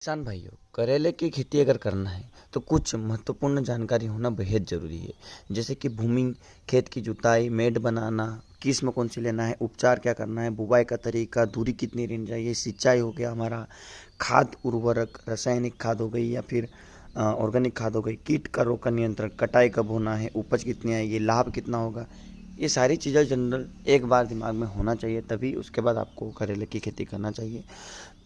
किसान भाइयों, करेले की खेती अगर करना है तो कुछ महत्वपूर्ण जानकारी होना बेहद ज़रूरी है। जैसे कि भूमि, खेत की जुताई, मेड़ बनाना, किस्म कौन सी लेना है, उपचार क्या करना है, बुवाई का तरीका, दूरी कितनी रहनी चाहिए, सिंचाई हो गया हमारा, खाद उर्वरक, रासायनिक खाद हो गई या फिर ऑर्गेनिक खाद हो गई, कीट का रोग का नियंत्रण, कटाई कब होना है, उपज कितनी आएगी, लाभ कितना होगा। ये सारी चीज़ें जनरल एक बार दिमाग में होना चाहिए, तभी उसके बाद आपको करेले की खेती करना चाहिए।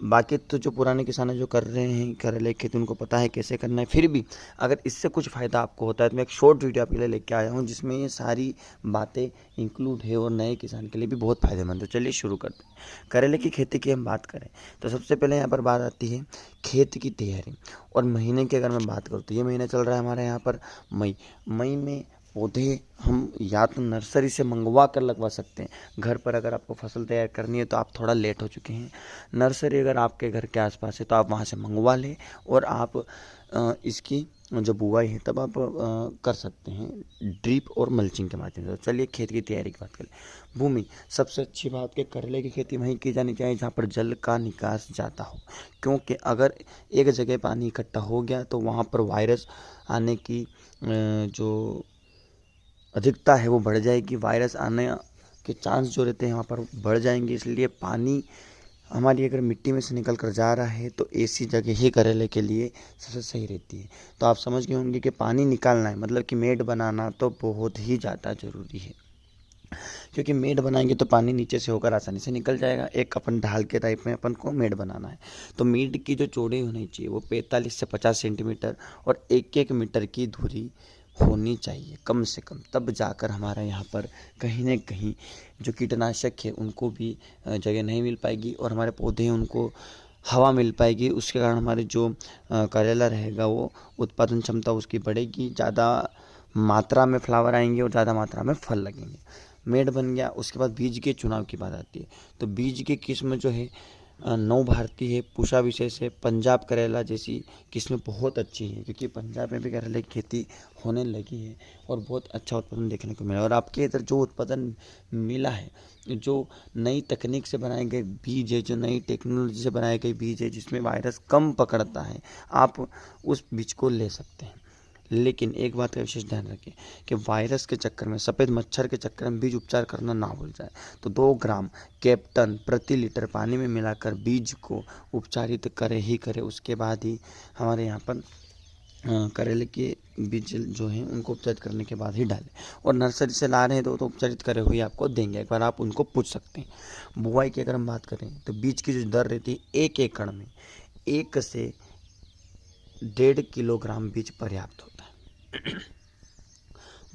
बाकी तो जो पुराने किसान हैं जो कर रहे हैं करेले की खेती, उनको पता है कैसे करना है। फिर भी अगर इससे कुछ फ़ायदा आपको होता है तो मैं एक शॉर्ट वीडियो आपके लिए लेके आया हूँ जिसमें ये सारी बातें इंक्लूड है और नए किसान के लिए भी बहुत फ़ायदेमंद है। चलिए शुरू करते हैं। करेले की खेती की हम बात करें तो सबसे पहले यहाँ पर बात आती है खेत की तैयारी। और महीने की अगर मैं बात करूँ तो ये महीना चल रहा है हमारे यहाँ पर मई। मई में पौधे हम या तो नर्सरी से मंगवा कर लगवा सकते हैं। घर पर अगर आपको फसल तैयार करनी है तो आप थोड़ा लेट हो चुके हैं। नर्सरी अगर आपके घर के आसपास है तो आप वहाँ से मंगवा लें और आप इसकी जो बुआई है तब आप कर सकते हैं ड्रिप और मल्चिंग के माध्यम से। चलिए खेत की तैयारी की बात करें। भूमि, सबसे अच्छी बात कि करेले की खेती वहीं की जानी चाहिए जहाँ पर जल का निकास ज़्यादा हो, क्योंकि अगर एक जगह पानी इकट्ठा हो गया तो वहाँ पर वायरस आने की जो अधिकता है वो बढ़ जाएगी। वायरस आने के चांस जो रहते हैं वहाँ पर बढ़ जाएंगे। इसलिए पानी हमारी अगर मिट्टी में से निकल कर जा रहा है तो ऐसी जगह ही करेले के लिए सबसे सही रहती है। तो आप समझ गए होंगे कि पानी निकालना है मतलब कि मेड़ बनाना तो बहुत ही ज़्यादा ज़रूरी है, क्योंकि मेड़ बनाएंगे तो पानी नीचे से होकर आसानी से निकल जाएगा। एक अपन ढाल के टाइप में अपन को मेड़ बनाना है तो मेड़ की जो चौड़ाई होनी चाहिए वो 45 से 50 सेंटीमीटर और 1-1 मीटर की दूरी होनी चाहिए कम से कम। तब जाकर हमारा यहाँ पर कहीं ना कहीं जो कीटनाशक है उनको भी जगह नहीं मिल पाएगी और हमारे पौधे हैं उनको हवा मिल पाएगी। उसके कारण हमारे जो करेला रहेगा वो उत्पादन क्षमता उसकी बढ़ेगी, ज़्यादा मात्रा में फ्लावर आएंगे और ज़्यादा मात्रा में फल लगेंगे। मेड़ बन गया। उसके बाद बीज के चुनाव की बात आती है तो बीज की किस्म जो है नव भारती है, पूषा विशेष है, पंजाब करेला जैसी किस्में बहुत अच्छी हैं, क्योंकि पंजाब में भी करेले की खेती होने लगी है और बहुत अच्छा उत्पादन देखने को मिला। और आपके इधर जो उत्पादन मिला है, जो नई तकनीक से बनाए गए बीज है, जो नई टेक्नोलॉजी से बनाए गए बीज है जिसमें वायरस कम पकड़ता है, आप उस बीज को ले सकते हैं। लेकिन एक बात का विशेष ध्यान रखें कि वायरस के चक्कर में, सफ़ेद मच्छर के चक्कर में बीज उपचार करना ना भूल जाए। तो 2 ग्राम कैप्टन प्रति लीटर पानी में मिलाकर बीज को उपचारित करे ही करे, उसके बाद ही हमारे यहाँ पर करेले के बीज जो हैं उनको उपचारित करने के बाद ही डालें। और नर्सरी से ला रहे हैं तो उपचारित करे हुए आपको देंगे, एक बार आप उनको पूछ सकते हैं। बुआई की अगर हम बात करें तो बीज की जो दर रहती है 1 एकड़ में 1 से 1.5 किलोग्राम बीज पर्याप्त होता है।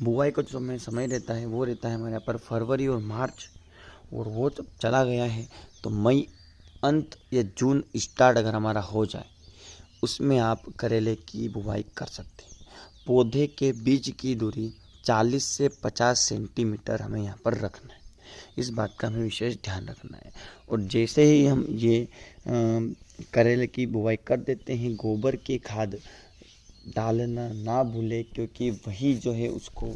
बुआई का जो समय रहता है वो रहता है हमारे यहाँ पर फरवरी और मार्च, और वो जब चला गया है तो मई अंत या जून स्टार्ट अगर हमारा हो जाए उसमें आप करेले की बुवाई कर सकते हैं। पौधे के बीज की दूरी 40 से 50 सेंटीमीटर हमें यहाँ पर रखना है। इस बात का हमें विशेष ध्यान रखना है। और जैसे ही हम ये करेले की बुवाई कर देते हैं, गोबर की खाद डालना ना भूले, क्योंकि वही जो है उसको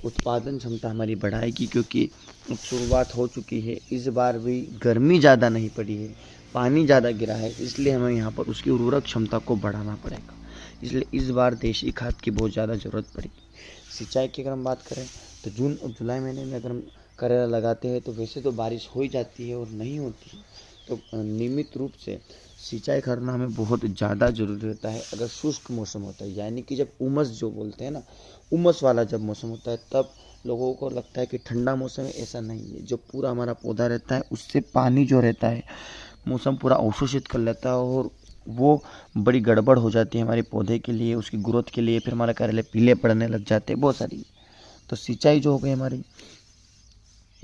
उत्पादन क्षमता हमारी बढ़ाएगी। क्योंकि अब शुरुआत हो चुकी है, इस बार भी गर्मी ज़्यादा नहीं पड़ी है, पानी ज़्यादा गिरा है, इसलिए हमें यहाँ पर उसकी उर्वरक क्षमता को बढ़ाना पड़ेगा। इसलिए इस बार देशी खाद की बहुत ज़्यादा ज़रूरत पड़ेगी। सिंचाई की अगर हम बात करें तो जून और जुलाई महीने में अगर हम करेला लगाते हैं तो वैसे तो बारिश हो ही जाती है और नहीं होती है, तो नियमित रूप से सिंचाई करना हमें बहुत ज़्यादा ज़रूरी होता है। अगर शुष्क मौसम होता है, यानी कि जब उमस जो बोलते हैं ना, उमस वाला जब मौसम होता है तब लोगों को लगता है कि ठंडा मौसम है, ऐसा नहीं है। जो पूरा हमारा पौधा रहता है उससे पानी जो रहता है मौसम पूरा अवशोषित कर लेता है और वो बड़ी गड़बड़ हो जाती है हमारे पौधे के लिए, उसकी ग्रोथ के लिए। फिर हमारे करेले पीले पड़ने लग जाते हैं बहुत सारी। तो सिंचाई जो हो गई हमारी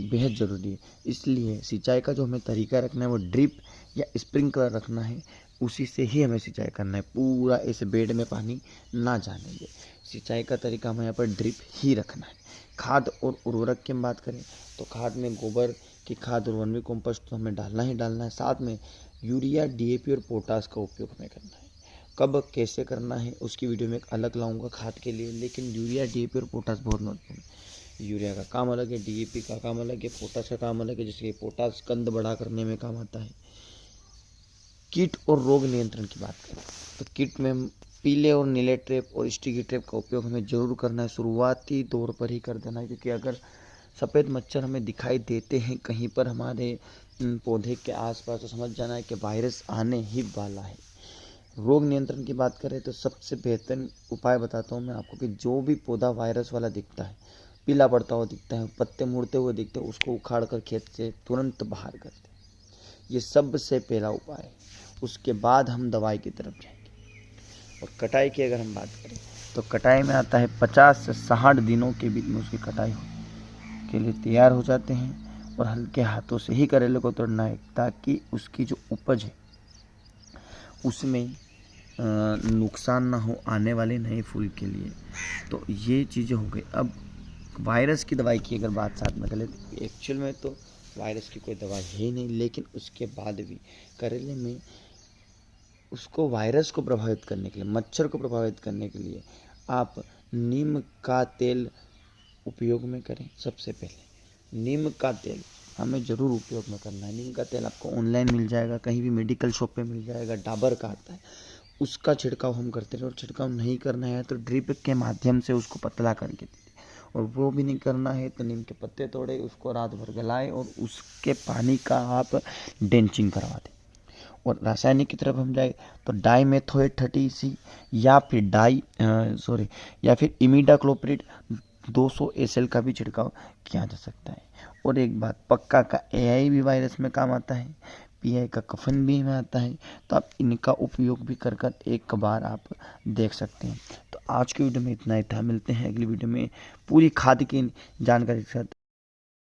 बेहद ज़रूरी है। इसलिए सिंचाई का जो हमें तरीका रखना है वो ड्रिप या स्प्रिंकलर रखना है, उसी से ही हमें सिंचाई करना है। पूरा इस बेड में पानी ना जाने दे। सिंचाई का तरीका हमें यहाँ पर ड्रिप ही रखना है। खाद और उर्वरक की हम बात करें तो खाद में गोबर की खाद और वर्मी कंपोस्ट तो हमें डालना ही डालना है। साथ में यूरिया, डीएपी और पोटास का उपयोग हमें करना है। कब कैसे करना है उसकी वीडियो में एक अलग लाऊंगा खाद के लिए, लेकिन यूरिया, डीएपी और पोटास बहुत महत्वपूर्ण है। यूरिया का काम अलग है, डीएपी का काम अलग है, पोटास का काम अलग है। जैसे कि पोटास कंद बड़ा करने में काम आता है, कीट और रोग नियंत्रण की बात करें तो कीट में पीले और नीले ट्रैप और स्टिकी ट्रैप का उपयोग हमें जरूर करना है, शुरुआती दौर पर ही कर देना है, क्योंकि अगर सफ़ेद मच्छर हमें दिखाई देते हैं कहीं पर हमारे पौधे के आसपास, तो समझ जाना है कि वायरस आने ही वाला है। रोग नियंत्रण की बात करें तो सबसे बेहतर उपाय बताता हूँ मैं आपको कि जो भी पौधा वायरस वाला दिखता है, पीला पड़ता हुआ दिखता है, पत्ते मुड़ते हुए दिखते हैं, उसको उखाड़ कर खेत से तुरंत बाहर कर दें। ये सबसे पहला उपाय है। उसके बाद हम दवाई की तरफ जाएंगे। और कटाई की अगर हम बात करें तो कटाई में आता है 50 से 60 दिनों के बीच में उसकी कटाई के लिए तैयार हो जाते हैं। और हल्के हाथों से ही करेले को तोड़ना है ताकि उसकी जो उपज है उसमें नुकसान ना हो आने वाले नए फूल के लिए। तो ये चीज़ें हो गई। अब वायरस की दवाई की अगर बात साथ में कर ले तो एक्चुअल में तो वायरस की कोई दवाई है ही नहीं, लेकिन उसके बाद भी करेले में उसको वायरस को प्रभावित करने के लिए, मच्छर को प्रभावित करने के लिए आप नीम का तेल उपयोग में करें। सबसे पहले नीम का तेल हमें ज़रूर उपयोग में करना है। नीम का तेल आपको ऑनलाइन मिल जाएगा, कहीं भी मेडिकल शॉप पे मिल जाएगा, डाबर का आता है, उसका छिड़काव हम करते रहे। और छिड़काव नहीं करना है तो ड्रिप के माध्यम से उसको पतला करके दे, और वो भी नहीं करना है तो नीम के पत्ते तोड़े, उसको रात भर गलाए और उसके पानी का आप डेंचिंग करवा दें। और रासायनिक की तरफ हम जाए तो डाईमेथोएट 30C या फिर इमिडाक्लोप्रिड 200 SL का भी छिड़काव किया जा सकता है। और एक बात पक्का का AI भी वायरस में काम आता है, PI का कफन भी में आता है, तो आप इनका उपयोग भी कर एक बार आप देख सकते हैं। तो आज की वीडियो में इतना ही था, मिलते हैं अगली वीडियो में पूरी खाद की जानकारी के साथ।